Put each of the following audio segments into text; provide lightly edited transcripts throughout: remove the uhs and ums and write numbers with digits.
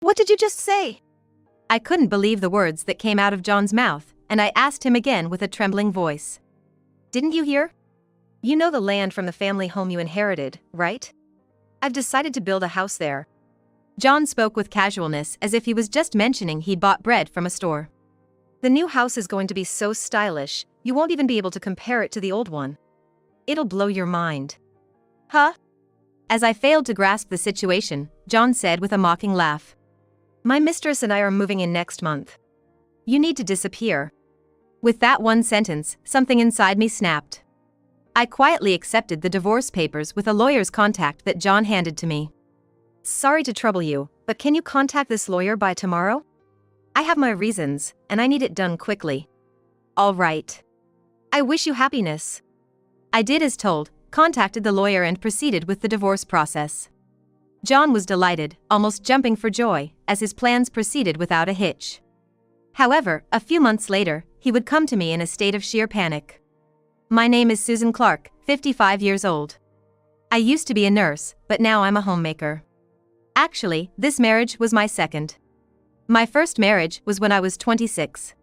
What did you just say? I couldn't believe the words that came out of John's mouth, and I asked him again with a trembling voice. Didn't you hear? You know the land from the family home you inherited, right? I've decided to build a house there. John spoke with casualness as if he was just mentioning he'd bought bread from a store. The new house is going to be so stylish, you won't even be able to compare it to the old one. It'll blow your mind. Huh? As I failed to grasp the situation, John said with a mocking laugh. My mistress and I are moving in next month. You need to disappear. With that one sentence, something inside me snapped. I quietly accepted the divorce papers with a lawyer's contact that John handed to me. Sorry to trouble you, but can you contact this lawyer by tomorrow? I have my reasons, and I need it done quickly. All right. I wish you happiness. I did as told, contacted the lawyer and proceeded with the divorce process. John was delighted, almost jumping for joy, as his plans proceeded without a hitch. However, a few months later, he would come to me in a state of sheer panic. My name is Susan Clark, 55 years old. I used to be a nurse, but now I'm a homemaker. Actually, this marriage was my second. My first marriage was when I was 26.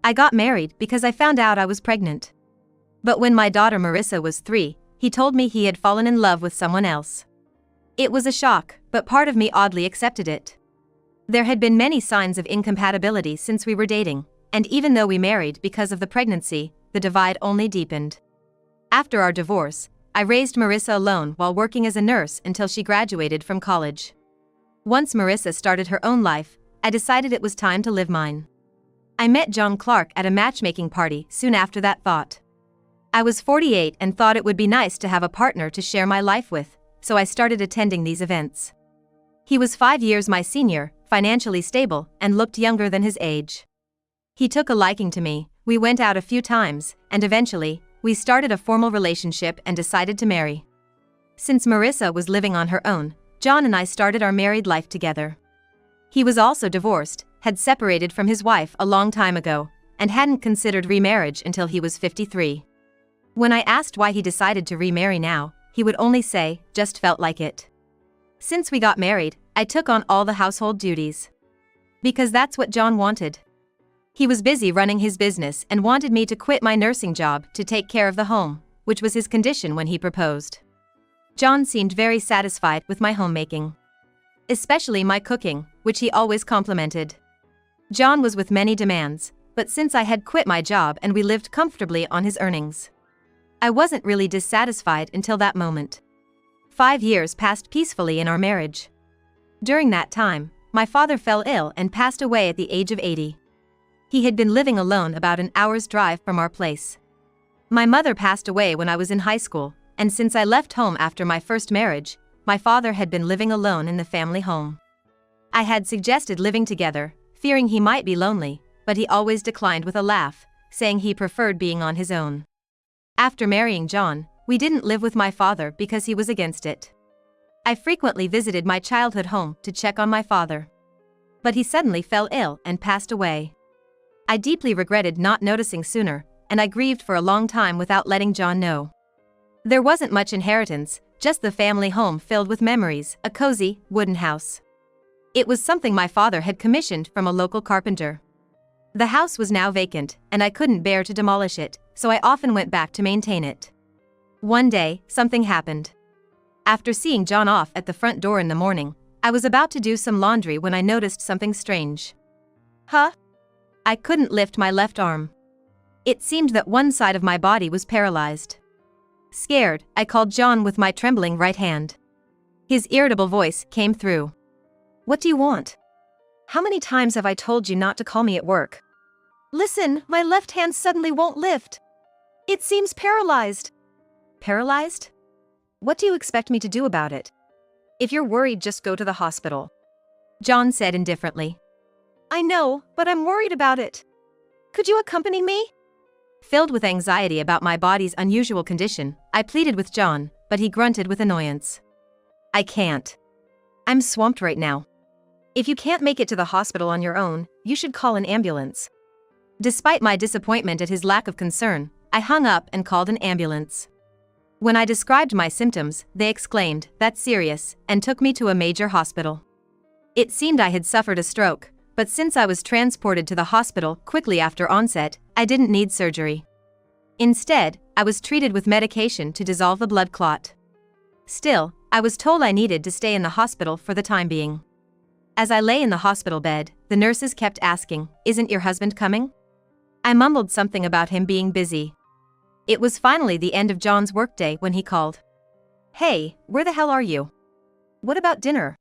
I got married because I found out I was pregnant. But when my daughter Marissa was 3, he told me he had fallen in love with someone else. It was a shock, but part of me oddly accepted it. There had been many signs of incompatibility since we were dating, and even though we married because of the pregnancy, the divide only deepened. After our divorce, I raised Marissa alone while working as a nurse until she graduated from college. Once Marissa started her own life, I decided it was time to live mine. I met John Clark at a matchmaking party soon after that thought. I was 48 and thought it would be nice to have a partner to share my life with, so I started attending these events. He was 5 years my senior, financially stable, and looked younger than his age. He took a liking to me, we went out a few times, and eventually, we started a formal relationship and decided to marry. Since Marissa was living on her own, John and I started our married life together. He was also divorced, had separated from his wife a long time ago, and hadn't considered remarriage until he was 53. When I asked why he decided to remarry now, he would only say, just felt like it. Since we got married, I took on all the household duties. Because that's what John wanted. He was busy running his business and wanted me to quit my nursing job to take care of the home, which was his condition when he proposed. John seemed very satisfied with my homemaking. Especially my cooking, which he always complimented. John was with many demands, but since I had quit my job and we lived comfortably on his earnings, I wasn't really dissatisfied until that moment. 5 years passed peacefully in our marriage. During that time, my father fell ill and passed away at the age of 80. He had been living alone about an hour's drive from our place. My mother passed away when I was in high school, and since I left home after my first marriage, my father had been living alone in the family home. I had suggested living together, fearing he might be lonely, but he always declined with a laugh, saying he preferred being on his own. After marrying John, we didn't live with my father because he was against it. I frequently visited my childhood home to check on my father. But he suddenly fell ill and passed away. I deeply regretted not noticing sooner, and I grieved for a long time without letting John know. There wasn't much inheritance, just the family home filled with memories, a cozy, wooden house. It was something my father had commissioned from a local carpenter. The house was now vacant, and I couldn't bear to demolish it, so I often went back to maintain it. One day, something happened. After seeing John off at the front door in the morning, I was about to do some laundry when I noticed something strange. Huh? I couldn't lift my left arm. It seemed that one side of my body was paralyzed. Scared, I called John with my trembling right hand. His irritable voice came through. What do you want? How many times have I told you not to call me at work? Listen, my left hand suddenly won't lift. It seems paralyzed. Paralyzed? What do you expect me to do about it? If you're worried, just go to the hospital. John said indifferently. I know, but I'm worried about it. Could you accompany me? Filled with anxiety about my body's unusual condition, I pleaded with John, but he grunted with annoyance. I can't. I'm swamped right now. If you can't make it to the hospital on your own, you should call an ambulance. Despite my disappointment at his lack of concern, I hung up and called an ambulance. When I described my symptoms, they exclaimed, "That's serious," and took me to a major hospital. It seemed I had suffered a stroke, but since I was transported to the hospital quickly after onset, I didn't need surgery. Instead, I was treated with medication to dissolve the blood clot. Still, I was told I needed to stay in the hospital for the time being. As I lay in the hospital bed, the nurses kept asking, "Isn't your husband coming?" I mumbled something about him being busy. It was finally the end of John's workday when he called. "Hey, where the hell are you? What about dinner?"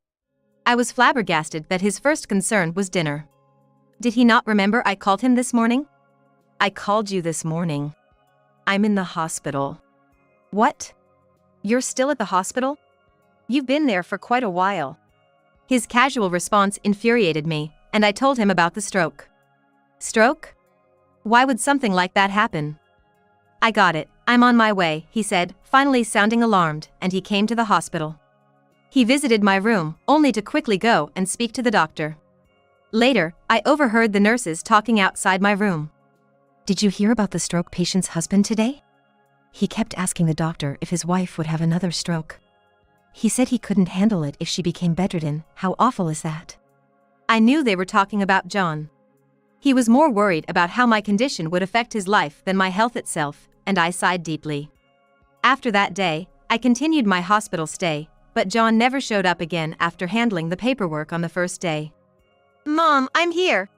I was flabbergasted that his first concern was dinner. Did he not remember I called him this morning? "I called you this morning. I'm in the hospital." "What? You're still at the hospital? You've been there for quite a while." His casual response infuriated me, and I told him about the stroke. "Stroke? Why would something like that happen?" "I got it, I'm on my way," he said, finally sounding alarmed, and he came to the hospital. He visited my room, only to quickly go and speak to the doctor. Later, I overheard the nurses talking outside my room. "Did you hear about the stroke patient's husband today? He kept asking the doctor if his wife would have another stroke. He said he couldn't handle it if she became bedridden. How awful is that?" I knew they were talking about John. He was more worried about how my condition would affect his life than my health itself, and I sighed deeply. After that day, I continued my hospital stay, but John never showed up again after handling the paperwork on the first day. "Mom, I'm here."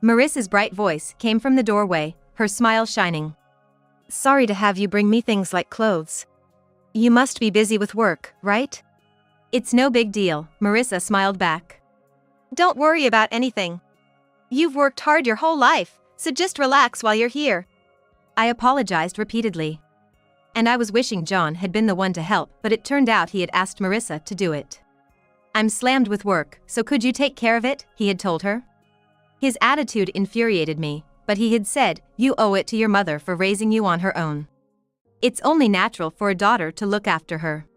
Marissa's bright voice came from the doorway, her smile shining. "Sorry to have you bring me things like clothes. You must be busy with work, right?" "It's no big deal," Marissa smiled back. "Don't worry about anything. You've worked hard your whole life, so just relax while you're here." I apologized repeatedly. And I was wishing John had been the one to help, but it turned out he had asked Marissa to do it. "I'm slammed with work, so could you take care of it?" he had told her. His attitude infuriated me, but he had said, "You owe it to your mother for raising you on her own. It's only natural for a daughter to look after her."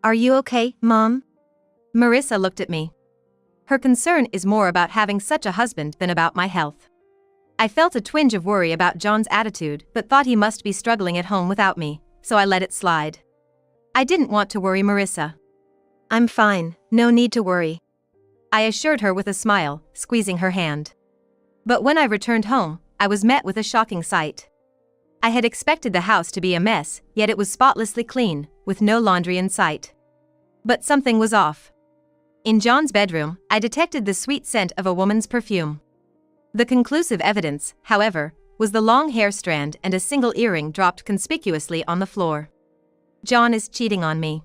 "Are you okay, Mom?" Marissa looked at me. Her concern is more about having such a husband than about my health. I felt a twinge of worry about John's attitude, but thought he must be struggling at home without me, so I let it slide. I didn't want to worry Marissa. "I'm fine, no need to worry," I assured her with a smile, squeezing her hand. But when I returned home, I was met with a shocking sight. I had expected the house to be a mess, yet it was spotlessly clean, with no laundry in sight. But something was off. In John's bedroom, I detected the sweet scent of a woman's perfume. The conclusive evidence, however, was the long hair strand and a single earring dropped conspicuously on the floor. John is cheating on me.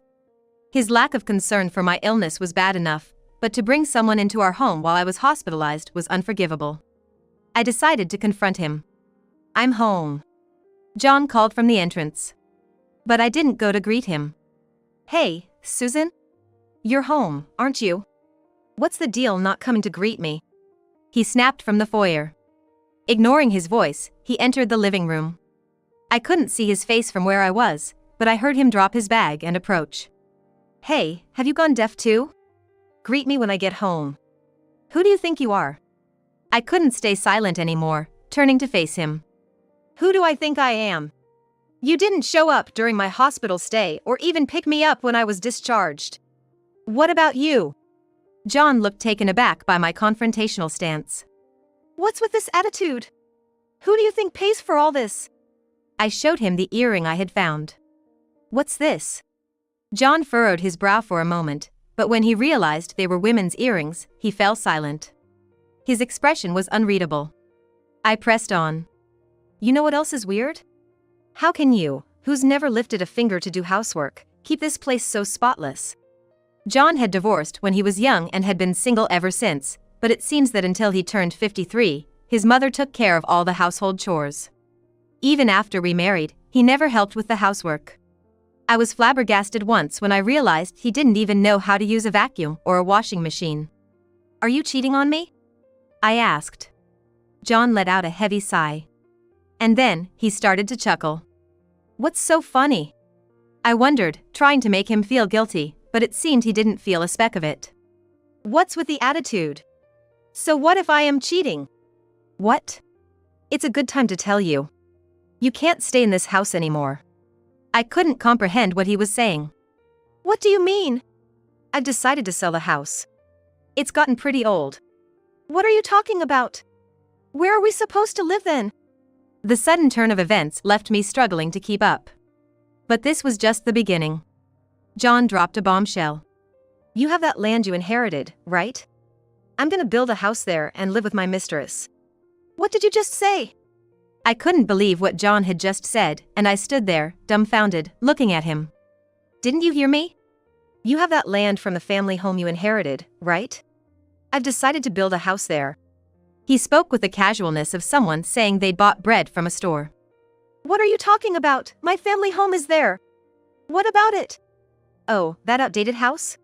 His lack of concern for my illness was bad enough, but to bring someone into our home while I was hospitalized was unforgivable. I decided to confront him. "I'm home," John called from the entrance. But I didn't go to greet him. "Hey, Susan? You're home, aren't you? What's the deal not coming to greet me?" He snapped from the foyer. Ignoring his voice, he entered the living room. I couldn't see his face from where I was, but I heard him drop his bag and approach. "Hey, have you gone deaf too? Greet me when I get home. Who do you think you are?" I couldn't stay silent anymore, turning to face him. "Who do I think I am? You didn't show up during my hospital stay or even pick me up when I was discharged. What about you?" John looked taken aback by my confrontational stance. "What's with this attitude? Who do you think pays for all this?" I showed him the earring I had found. "What's this?" John furrowed his brow for a moment, but when he realized they were women's earrings, he fell silent. His expression was unreadable. I pressed on. "You know what else is weird? How can you, who's never lifted a finger to do housework, keep this place so spotless?" John had divorced when he was young and had been single ever since, but it seems that until he turned 53, his mother took care of all the household chores. Even after we married, he never helped with the housework. I was flabbergasted once when I realized he didn't even know how to use a vacuum or a washing machine. "Are you cheating on me?" I asked. John let out a heavy sigh. And then, he started to chuckle. "What's so funny?" I wondered, trying to make him feel guilty, but it seemed he didn't feel a speck of it. "What's with the attitude? So what if I am cheating?" "What?" "It's a good time to tell you. You can't stay in this house anymore." I couldn't comprehend what he was saying. "What do you mean?" "I've decided to sell the house." It's gotten pretty old. What are you talking about? Where are we supposed to live then? The sudden turn of events left me struggling to keep up. But this was just the beginning. John dropped a bombshell. You have that land you inherited, right? I'm gonna build a house there and live with my mistress. What did you just say? I couldn't believe what John had just said, and I stood there, dumbfounded, looking at him. Didn't you hear me? You have that land from the family home you inherited, right? I've decided to build a house there. He spoke with the casualness of someone saying they'd bought bread from a store. What are you talking about? My family home is there. What about it? Oh, that outdated house?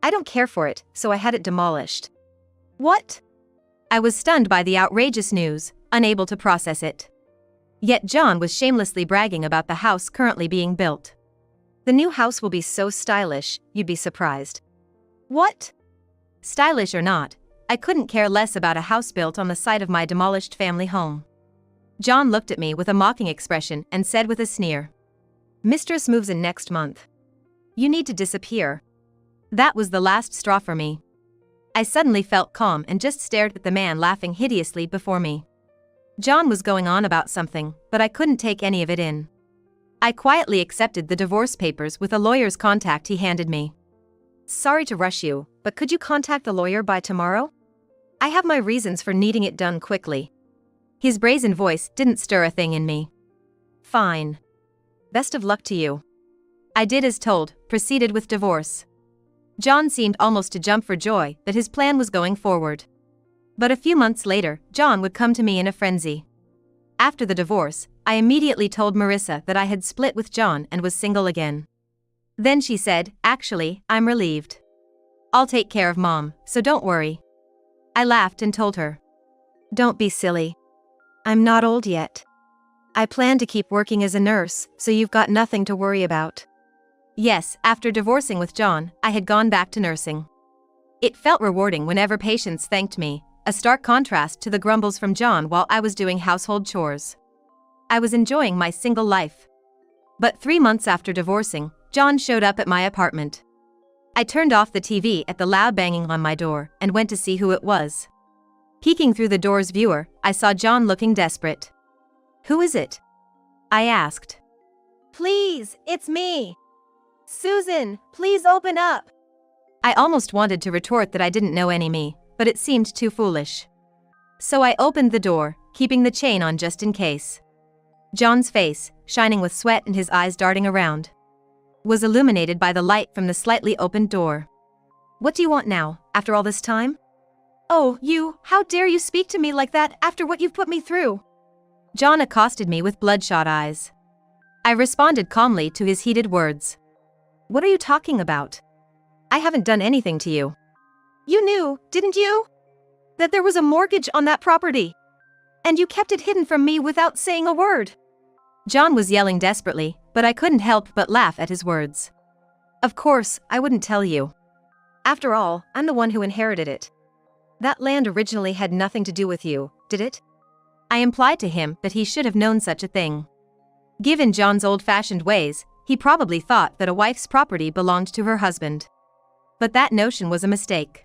I don't care for it, so I had it demolished. What? I was stunned by the outrageous news, unable to process it. Yet John was shamelessly bragging about the house currently being built. The new house will be so stylish, you'd be surprised. What? Stylish or not, I couldn't care less about a house built on the site of my demolished family home. John looked at me with a mocking expression and said with a sneer, Mistress moves in next month. You need to disappear. That was the last straw for me. I suddenly felt calm and just stared at the man laughing hideously before me. John was going on about something, but I couldn't take any of it in. I quietly accepted the divorce papers with a lawyer's contact he handed me. Sorry to rush you, but could you contact the lawyer by tomorrow? I have my reasons for needing it done quickly. His brazen voice didn't stir a thing in me. Fine. Best of luck to you. I did as told, proceeded with divorce. John seemed almost to jump for joy that his plan was going forward. But a few months later, John would come to me in a frenzy. After the divorce, I immediately told Marissa that I had split with John and was single again. Then she said, actually, I'm relieved. I'll take care of Mom, so don't worry. I laughed and told her. Don't be silly. I'm not old yet. I plan to keep working as a nurse, so you've got nothing to worry about. Yes, after divorcing with John, I had gone back to nursing. It felt rewarding whenever patients thanked me, a stark contrast to the grumbles from John while I was doing household chores. I was enjoying my single life. But 3 months after divorcing, John showed up at my apartment. I turned off the TV at the loud banging on my door and went to see who it was. Peeking through the door's viewer, I saw John looking desperate. Who is it? I asked. Please, it's me. Susan, please open up. I almost wanted to retort that I didn't know any me, but it seemed too foolish. So I opened the door, keeping the chain on just in case. John's face, shining with sweat and his eyes darting around, was illuminated by the light from the slightly opened door. What do you want now, after all this time? Oh, how dare you speak to me like that after what you've put me through? John accosted me with bloodshot eyes. I responded calmly to his heated words. What are you talking about? I haven't done anything to you. You knew, didn't you? That there was a mortgage on that property. And you kept it hidden from me without saying a word. John was yelling desperately, but I couldn't help but laugh at his words. Of course, I wouldn't tell you. After all, I'm the one who inherited it. That land originally had nothing to do with you, did it? I implied to him that he should have known such a thing. Given John's old-fashioned ways, he probably thought that a wife's property belonged to her husband. But that notion was a mistake.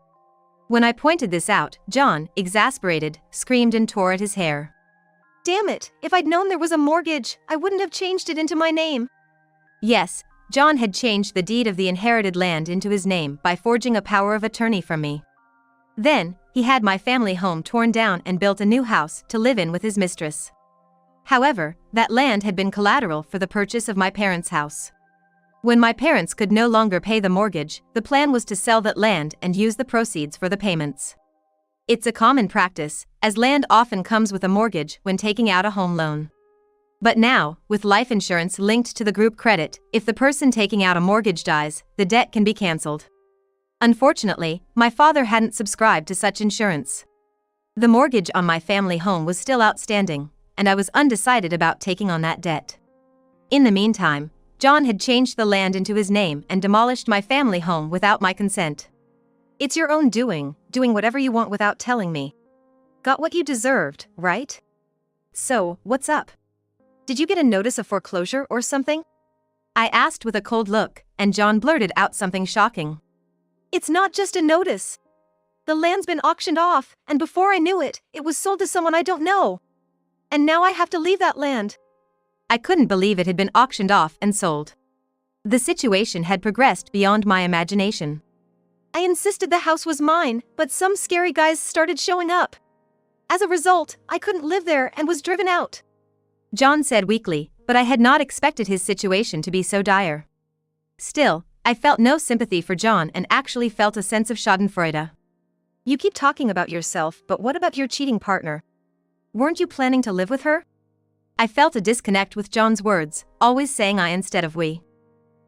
When I pointed this out, John, exasperated, screamed and tore at his hair. Damn it, if I'd known there was a mortgage, I wouldn't have changed it into my name. Yes, John had changed the deed of the inherited land into his name by forging a power of attorney from me. Then, he had my family home torn down and built a new house to live in with his mistress. However, that land had been collateral for the purchase of my parents' house. When my parents could no longer pay the mortgage, the plan was to sell that land and use the proceeds for the payments. It's a common practice, as land often comes with a mortgage when taking out a home loan. But now, with life insurance linked to the group credit, if the person taking out a mortgage dies, the debt can be cancelled. Unfortunately, my father hadn't subscribed to such insurance. The mortgage on my family home was still outstanding, and I was undecided about taking on that debt. In the meantime, John had changed the land into his name and demolished my family home without my consent. It's your own doing whatever you want without telling me. Got what you deserved, right? So, what's up? Did you get a notice of foreclosure or something? I asked with a cold look, and John blurted out something shocking. It's not just a notice. The land's been auctioned off, and before I knew it, it was sold to someone I don't know. And now I have to leave that land. I couldn't believe it had been auctioned off and sold. The situation had progressed beyond my imagination. I insisted the house was mine, but some scary guys started showing up. As a result, I couldn't live there and was driven out. John said weakly, but I had not expected his situation to be so dire. Still, I felt no sympathy for John and actually felt a sense of schadenfreude. You keep talking about yourself, but what about your cheating partner? Weren't you planning to live with her? I felt a disconnect with John's words, always saying I instead of we.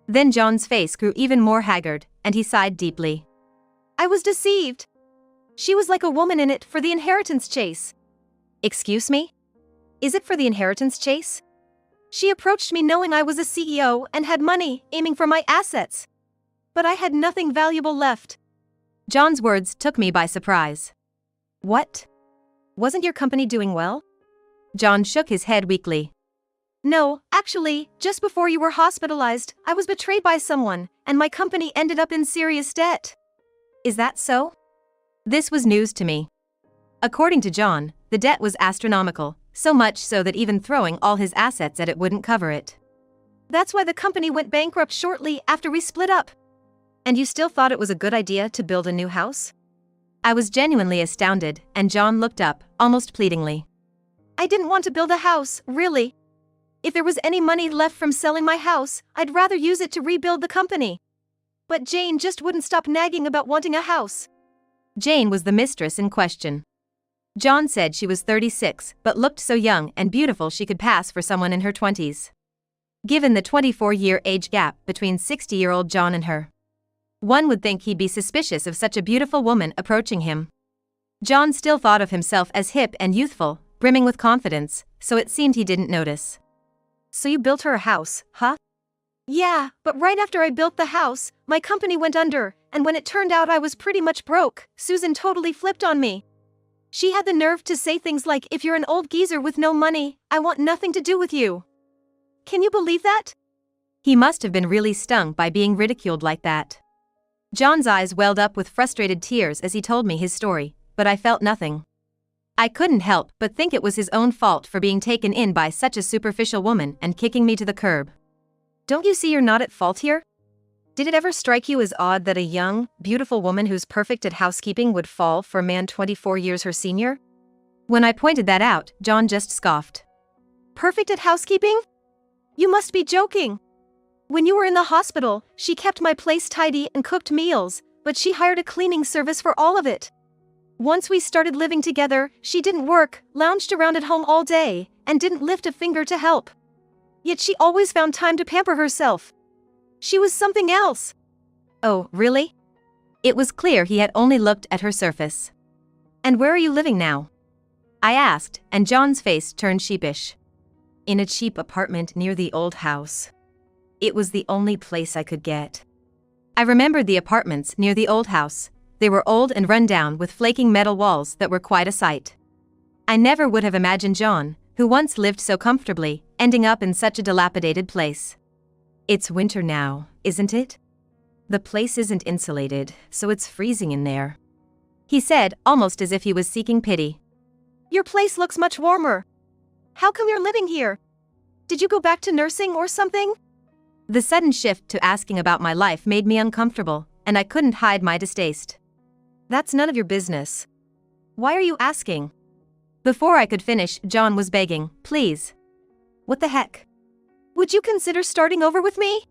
Then John's face grew even more haggard, and he sighed deeply. I was deceived. She was like a woman in it for the inheritance chase. Excuse me? Is it for the inheritance chase? She approached me knowing I was a CEO and had money, aiming for my assets. But I had nothing valuable left. John's words took me by surprise. What? Wasn't your company doing well? John shook his head weakly. No, actually, just before you were hospitalized, I was betrayed by someone, and my company ended up in serious debt. Is that so? This was news to me. According to John, the debt was astronomical, so much so that even throwing all his assets at it wouldn't cover it. That's why the company went bankrupt shortly after we split up. And you still thought it was a good idea to build a new house? I was genuinely astounded, and John looked up, almost pleadingly. I didn't want to build a house, really. If there was any money left from selling my house, I'd rather use it to rebuild the company. But Jane just wouldn't stop nagging about wanting a house. Jane was the mistress in question. John said she was 36, but looked so young and beautiful she could pass for someone in her 20s. Given the 24-year age gap between 60-year-old John and her, one would think he'd be suspicious of such a beautiful woman approaching him. John still thought of himself as hip and youthful, brimming with confidence, so it seemed he didn't notice. So you built her a house, huh? Yeah, but right after I built the house, my company went under, and when it turned out I was pretty much broke, Susan totally flipped on me. She had the nerve to say things like, if you're an old geezer with no money, I want nothing to do with you. Can you believe that? He must have been really stung by being ridiculed like that. John's eyes welled up with frustrated tears as he told me his story, but I felt nothing. I couldn't help but think it was his own fault for being taken in by such a superficial woman and kicking me to the curb. Don't you see you're not at fault here? Did it ever strike you as odd that a young, beautiful woman who's perfect at housekeeping would fall for a man 24 years her senior? When I pointed that out, John just scoffed. Perfect at housekeeping? You must be joking. When you were in the hospital, she kept my place tidy and cooked meals, but she hired a cleaning service for all of it. Once we started living together, she didn't work, lounged around at home all day, and didn't lift a finger to help. Yet she always found time to pamper herself. She was something else. Oh, really? It was clear he had only looked at her surface. And where are you living now? I asked, and John's face turned sheepish. In a cheap apartment near the old house. It was the only place I could get. I remembered the apartments near the old house. They were old and run down with flaking metal walls that were quite a sight. I never would have imagined John, who once lived so comfortably, ending up in such a dilapidated place. It's winter now, isn't it? The place isn't insulated, so it's freezing in there. He said, almost as if he was seeking pity. Your place looks much warmer. How come you're living here? Did you go back to nursing or something? The sudden shift to asking about my life made me uncomfortable, and I couldn't hide my distaste. That's none of your business. Why are you asking? Before I could finish, John was begging, please. What the heck? Would you consider starting over with me?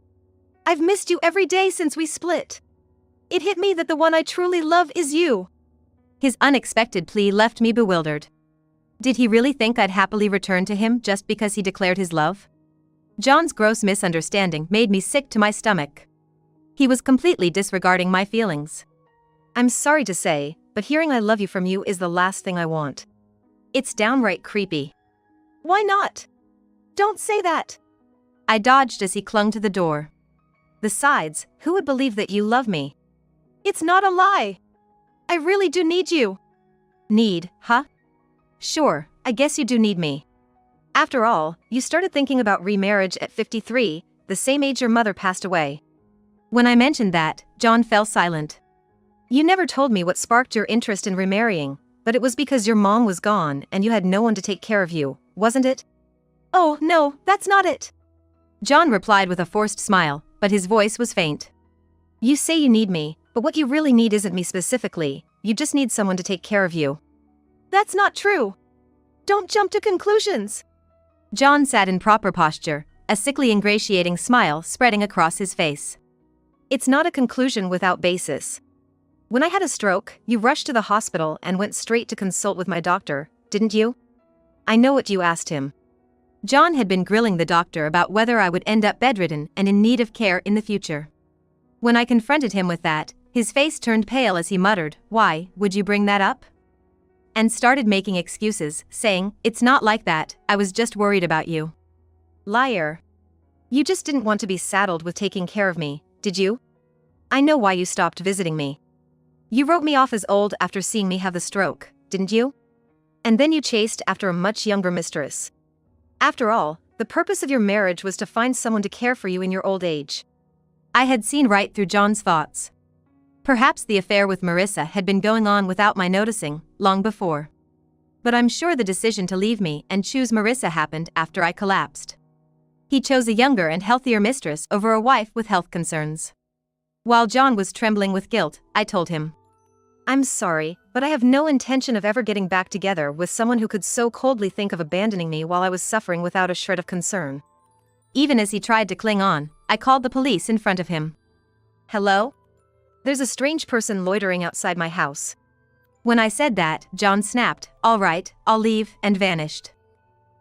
I've missed you every day since we split. It hit me that the one I truly love is you. His unexpected plea left me bewildered. Did he really think I'd happily return to him just because he declared his love? John's gross misunderstanding made me sick to my stomach. He was completely disregarding my feelings. I'm sorry to say, but hearing I love you from you is the last thing I want. It's downright creepy. Why not? Don't say that. I dodged as he clung to the door. Besides, who would believe that you love me? It's not a lie. I really do need you. Need, huh? Sure, I guess you do need me. After all, you started thinking about remarriage at 53, the same age your mother passed away. When I mentioned that, John fell silent. You never told me what sparked your interest in remarrying, but it was because your mom was gone and you had no one to take care of you, wasn't it? Oh, no, that's not it. John replied with a forced smile, but his voice was faint. You say you need me, but what you really need isn't me specifically, you just need someone to take care of you. That's not true. Don't jump to conclusions. John sat in proper posture, a sickly ingratiating smile spreading across his face. It's not a conclusion without basis. When I had a stroke, you rushed to the hospital and went straight to consult with my doctor, didn't you? I know what you asked him. John had been grilling the doctor about whether I would end up bedridden and in need of care in the future. When I confronted him with that, his face turned pale as he muttered, "Why would you bring that up?" And started making excuses, saying, "It's not like that, I was just worried about you." Liar. You just didn't want to be saddled with taking care of me, did you? I know why you stopped visiting me. You wrote me off as old after seeing me have the stroke, didn't you? And then you chased after a much younger mistress. After all, the purpose of your marriage was to find someone to care for you in your old age. I had seen right through John's thoughts. Perhaps the affair with Marissa had been going on without my noticing, long before. But I'm sure the decision to leave me and choose Marissa happened after I collapsed. He chose a younger and healthier mistress over a wife with health concerns. While John was trembling with guilt, I told him, "I'm sorry, but I have no intention of ever getting back together with someone who could so coldly think of abandoning me while I was suffering without a shred of concern." Even as he tried to cling on, I called the police in front of him. "Hello? There's a strange person loitering outside my house." When I said that, John snapped, "All right, I'll leave," and vanished.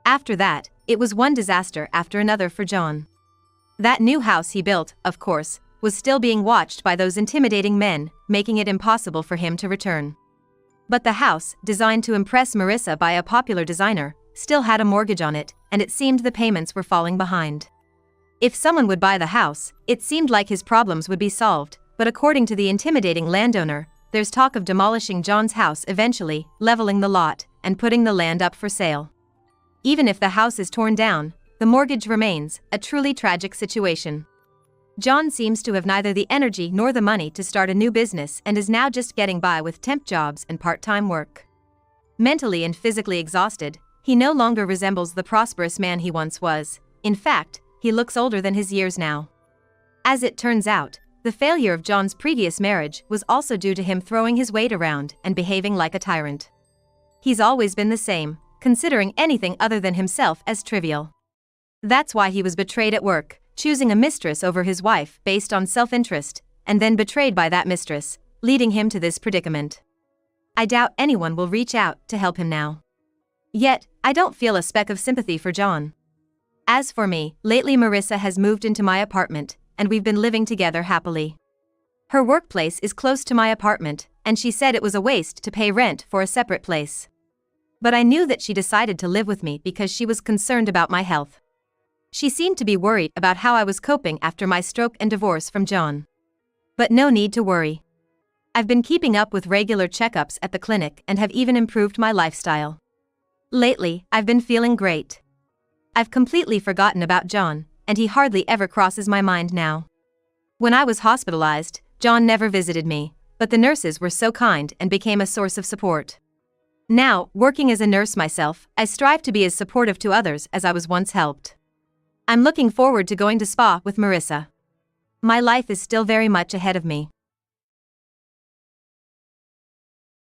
After that, it was one disaster after another for John. That new house he built, of course, was still being watched by those intimidating men, making it impossible for him to return. But the house, designed to impress Marissa by a popular designer, still had a mortgage on it, and it seemed the payments were falling behind. If someone would buy the house, it seemed like his problems would be solved, but according to the intimidating landowner, there's talk of demolishing John's house eventually, leveling the lot, and putting the land up for sale. Even if the house is torn down, the mortgage remains, a truly tragic situation. John seems to have neither the energy nor the money to start a new business and is now just getting by with temp jobs and part-time work. Mentally and physically exhausted, he no longer resembles the prosperous man he once was. In fact, he looks older than his years now. As it turns out, the failure of John's previous marriage was also due to him throwing his weight around and behaving like a tyrant. He's always been the same, considering anything other than himself as trivial. That's why he was betrayed at work, choosing a mistress over his wife based on self-interest, and then betrayed by that mistress, leading him to this predicament. I doubt anyone will reach out to help him now. Yet, I don't feel a speck of sympathy for John. As for me, lately Marissa has moved into my apartment, and we've been living together happily. Her workplace is close to my apartment, and she said it was a waste to pay rent for a separate place. But I knew that she decided to live with me because she was concerned about my health. She seemed to be worried about how I was coping after my stroke and divorce from John. But no need to worry. I've been keeping up with regular checkups at the clinic and have even improved my lifestyle. Lately, I've been feeling great. I've completely forgotten about John, and he hardly ever crosses my mind now. When I was hospitalized, John never visited me, but the nurses were so kind and became a source of support. Now, working as a nurse myself, I strive to be as supportive to others as I was once helped. I'm looking forward to going to spa with Marissa. My life is still very much ahead of me.